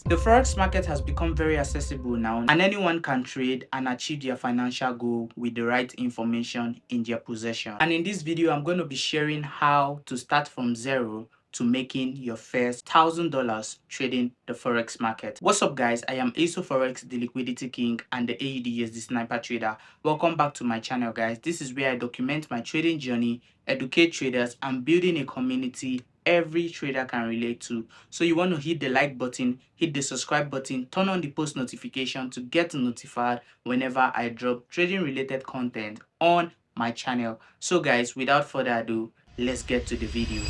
The Forex market has become very accessible now, and anyone can trade and achieve their financial goal with the right information in their possession. And in this video, I'm going to be sharing how to start from zero to making your first $1,000 trading the Forex market. What's up guys, I am Aso Forex, the Liquidity King and the AUD Sniper Trader. Welcome back to my channel guys. This is where I document my trading journey, educate traders and building a community every trader can relate to. So you want to hit the like button, hit the subscribe button, turn on the post notification to get notified whenever I drop trading related content on my channel. So guys, without further ado, let's get to the video.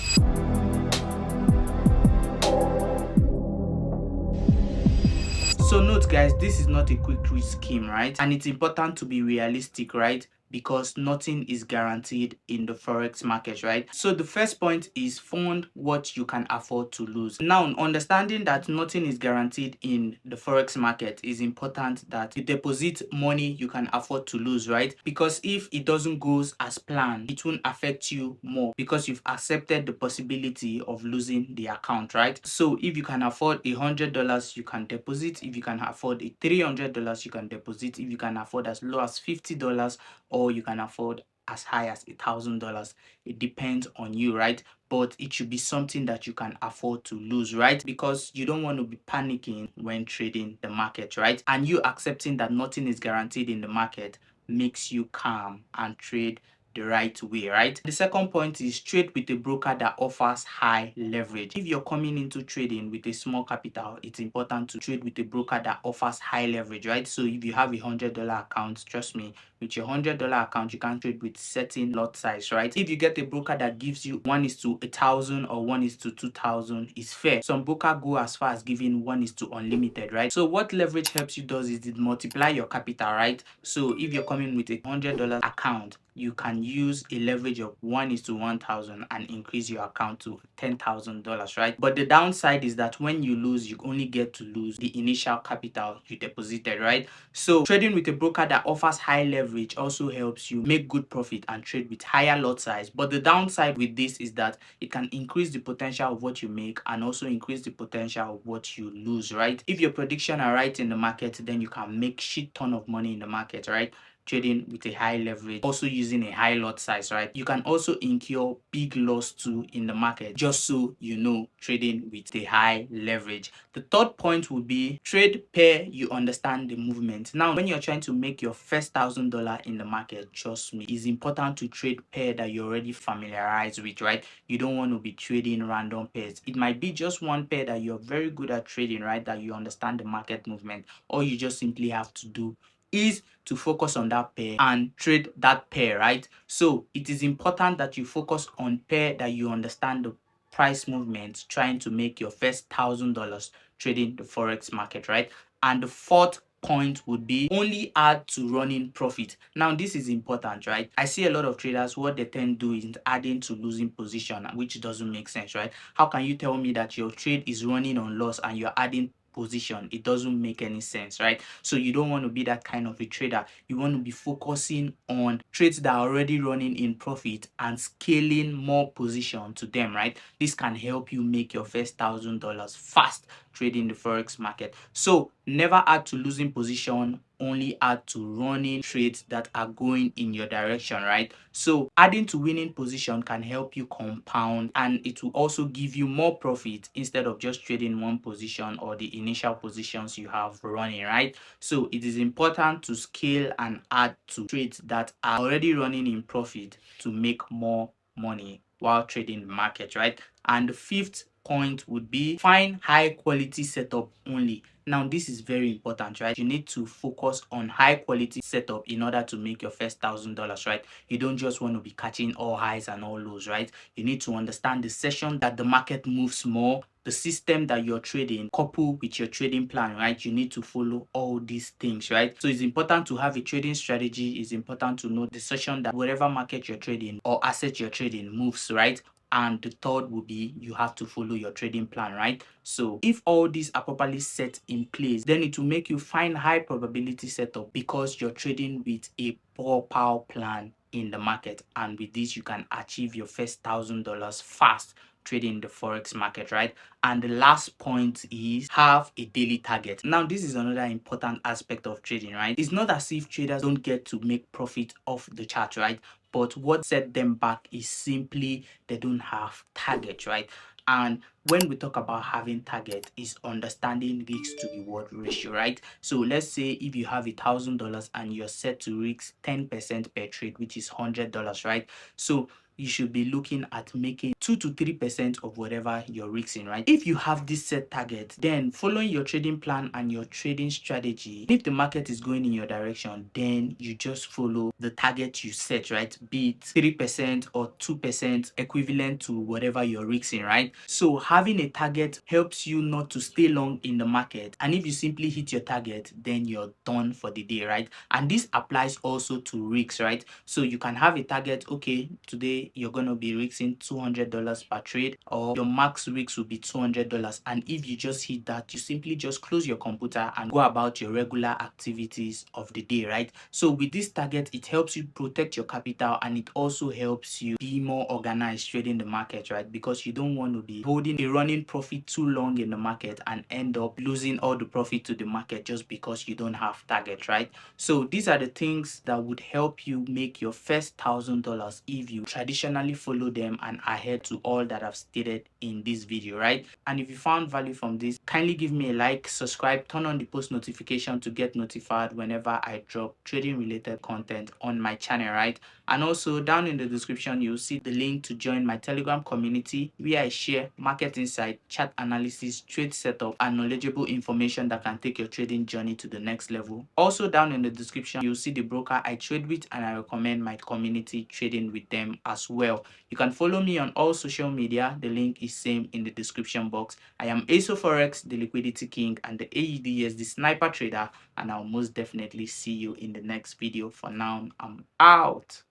So note guys, this is not a quick rich scheme, right? And it's important to be realistic, right? Because nothing is guaranteed in the Forex market, right? So the first point is fund what you can afford to lose. Now, understanding that nothing is guaranteed in the Forex market is important that you deposit money you can afford to lose, right? Because if it doesn't go as planned, it won't affect you more because you've accepted the possibility of losing the account, right? So if you can afford $100, you can deposit. If you can afford $300, you can deposit. If you can afford as low as $50, or you can afford as high as $1,000. It depends on you, right? But it should be something that you can afford to lose, right? Because you don't want to be panicking when trading the market, right? And you accepting that nothing is guaranteed in the market makes you calm and trade the right way, right? The second point is trade with a broker that offers high leverage. If you're coming into trading with a small capital, it's important to trade with a broker that offers high leverage, right? So if you have $100 account, trust me, with your $100 account, you can trade with certain lot size, right? If you get a broker that gives you 1:1,000 or 1:2,000, it's fair. Some broker go as far as giving 1:unlimited, right? So what leverage helps you does is it multiply your capital, right? So if you're coming with a $100 account, you can use a leverage of 1:1,000 and increase your account to $10,000, right? But the downside is that when you lose, you only get to lose the initial capital you deposited, right? So trading with a broker that offers high leverage also helps you make good profit and trade with higher lot size. But the downside with this is that it can increase the potential of what you make and also increase the potential of what you lose, right? If your prediction are right in the market, then you can make shit ton of money in the market, right? Trading with a high leverage, also using a high lot size, right? You can also incur big loss too in the market, just so you know, trading with a high leverage. The third point would be trade pair you understand the movement. Now, when you're trying to make your first $1,000 in the market, trust me, it's important to trade pair that you're already familiarized with, right? You don't want to be trading random pairs. It might be just one pair that you're very good at trading, right? That you understand the market movement. All you just simply have to do is to focus on that pair and trade that pair, right? So it is important that you focus on pair that you understand the price movements, trying to make your first $1,000 trading the Forex market, right? And the fourth point would be only add to running profit. Now this is important, right? I see a lot of traders, what they tend to do is adding to losing position, which doesn't make sense, right? How can you tell me that your trade is running on loss and you're adding position? It doesn't make any sense, right? So you don't want to be that kind of a trader. You want to be focusing on trades that are already running in profit and scaling more position to them, right? This can help you make your first $1,000 fast trading the Forex market. So never add to losing position, only add to running trades that are going in your direction, right? So adding to winning position can help you compound, and it will also give you more profit instead of just trading one position or the initial positions you have running, right? So it is important to scale and add to trades that are already running in profit to make more money while trading the market, right? And the fifth point would be find high quality setup only. Now this is very important, right? You need to focus on high quality setup in order to make your first $1,000, right? You don't just want to be catching all highs and all lows, right? You need to understand the session that the market moves more, the system that you're trading, coupled with your trading plan, right? You need to follow all these things, right? So it's important to have a trading strategy. It's important to know the session that whatever market you're trading or asset you're trading moves, right? And the third will be you have to follow your trading plan, right? So if all these are properly set in place, then it will make you find high probability setup because you're trading with a proper plan in the market, and with this you can achieve your first $1,000 fast trading the forex market, right? And the last point is have a daily target. Now, this is another important aspect of trading, right? It's not as if traders don't get to make profit off the chart, right? But what set them back is simply they don't have targets, right? And when we talk about having target, is understanding risk to reward ratio, right? So let's say if you have $1,000 and you're set to risk 10% per trade, which is $100, right? So you should be looking at making 2 to 3% of whatever you're risking, right? If you have this set target, then following your trading plan and your trading strategy, if the market is going in your direction, then you just follow the target you set, right? Be it 3% or 2% equivalent to whatever you're risking, right? So having a target helps you not to stay long in the market. And if you simply hit your target, then you're done for the day, right? And this applies also to risks, right? So you can have a target, okay, today you're going to be risking $200 per trade, or your max risk will be $200. And if you just hit that, you simply just close your computer and go about your regular activities of the day, right? So with this target, it helps you protect your capital, and it also helps you be more organized trading the market, right? Because you don't want to be holding a running profit too long in the market and end up losing all the profit to the market just because you don't have target, right? So these are the things that would help you make your first $1,000 if you traditionally follow them and adhere to all that I've stated in this video, right? And if you found value from this, kindly give me a like, subscribe, turn on the post notification to get notified whenever I drop trading related content on my channel, right? And also down in the description, you'll see the link to join my Telegram community where I share market insight, chart analysis, trade setup, and knowledgeable information that can take your trading journey to the next level. Also down in the description, you'll see the broker I trade with, and I recommend my community trading with them as well. You can follow me on all social media. The link is same in the description box. I am Forex, the liquidity king, and the AUDS, the sniper trader, and I'll most definitely see you in the next video. For now, I'm out.